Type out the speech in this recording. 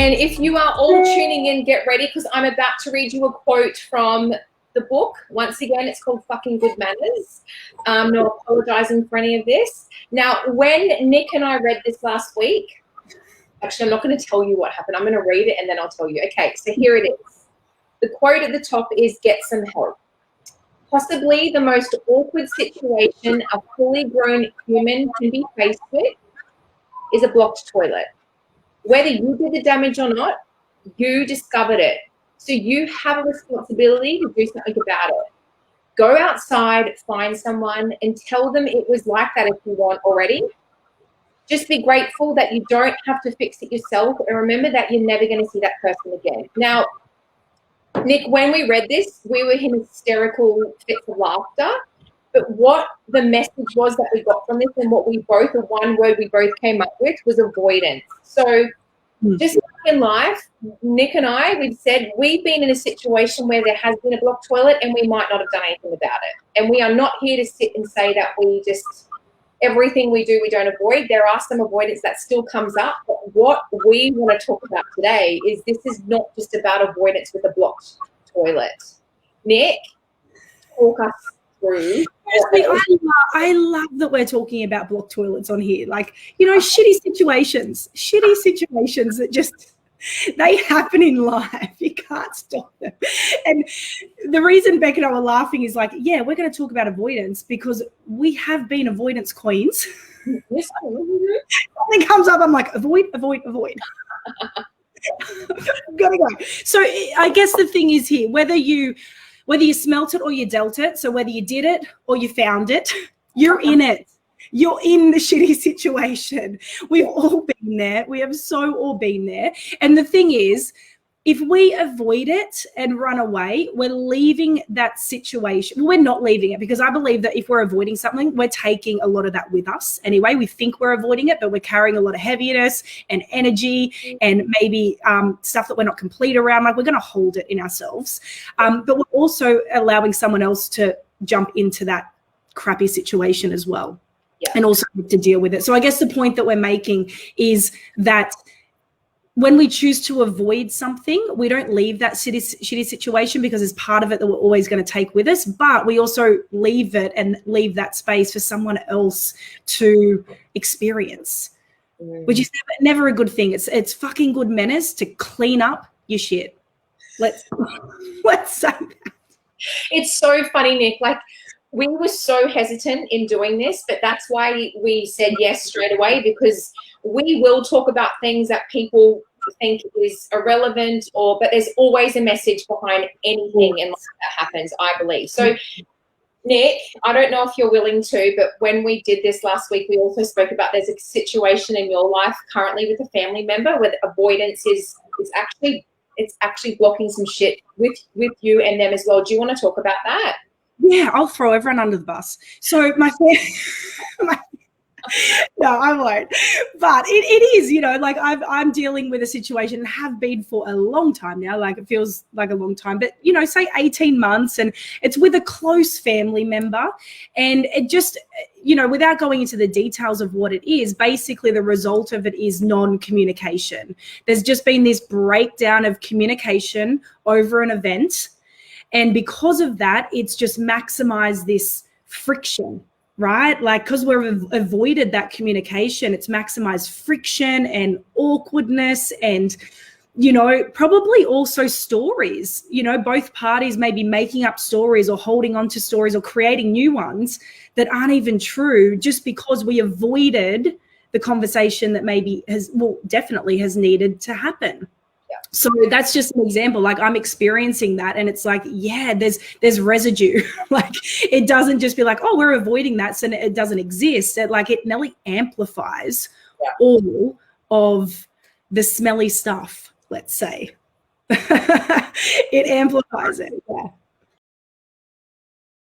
And if you are all tuning in, get ready, because I'm about to read you a quote from the book. Once again, it's called Fucking Good Manners. No apologizing for any of this. Now, when Nic and I read this last week, actually, I'm not going to tell you what happened. I'm going to read it and then I'll tell you. Okay, so here it is. The quote at the top is, "Get some help. Possibly the most awkward situation a fully grown human can be faced with is a blocked toilet. Whether you did the damage or not, you discovered it. So you have a responsibility to do something about it. Go outside, find someone, and tell them it was like that if you want already. Just be grateful that you don't have to fix it yourself, and remember that you're never going to see that person again." Now, Nic, when we read this, we were in hysterical fits of laughter. But what the message was that we got from this, and what we both, the one word we both came up with, was avoidance. So just like in life, Nic and I, we've said we've been in a situation where there has been a blocked toilet and we might not have done anything about it. And we are not here to sit and say that we just, everything we do, we don't avoid. There are some avoidance that still comes up. But what we want to talk about today is this is not just about avoidance with a blocked toilet. Nic, talk us through. I love that we're talking about blocked toilets on here. Like, you know, shitty situations that just, they happen in life. You can't stop them. And the reason Bec and I were laughing is like, yeah, we're going to talk about avoidance because we have been avoidance queens. Something comes up, I'm like, avoid. Gotta go. So I guess the thing is here, whether you smelt it or you dealt it, so whether you did it or you found it, you're in it. You're in the shitty situation. We've all been there. We have so all been there. And the thing is, if we avoid it and run away, we're leaving that situation. Well, we're not leaving it, because I believe that if we're avoiding something, we're taking a lot of that with us anyway. We think we're avoiding it, but we're carrying a lot of heaviness and energy and maybe stuff that we're not complete around. Like, we're going to hold it in ourselves. But we're also allowing someone else to jump into that crappy situation as well. Yeah. And also to deal with it. So I guess the point that we're making is that when we choose to avoid something, we don't leave that shitty situation, because there's part of it that we're always going to take with us, but we also leave it and leave that space for someone else to experience, which is never a good thing. It's fucking good manners to clean up your shit. Let's say that. It's so funny, Nic. Like, we were so hesitant in doing this, but that's why we said yes straight away, because we will talk about things that people think is irrelevant, but there's always a message behind anything in life that happens, I believe. So, Nic, I don't know if you're willing to, but when we did this last week, we also spoke about there's a situation in your life currently with a family member where the avoidance is actually blocking some shit with you and them as well. Do you want to talk about that? Yeah, I'll throw everyone under the bus. So no, I won't. But it is, you know, like I'm dealing with a situation and have been for a long time now. Like, it feels like a long time, but, you know, say 18 months, and it's with a close family member. And it just, you know, without going into the details of what it is, basically the result of it is non-communication. There's just been this breakdown of communication over an event. And because of that, it's just maximized this friction, right? Like, because we've avoided that communication, it's maximized friction and awkwardness and, you know, probably also stories. You know, both parties may be making up stories or holding on to stories or creating new ones that aren't even true, just because we avoided the conversation that maybe definitely has needed to happen. So that's just an example. Like, I'm experiencing that, and it's like, yeah, there's residue. Like, it doesn't just be like, oh, we're avoiding that, so it doesn't exist. It nearly amplifies all of the smelly stuff, let's say. It amplifies it.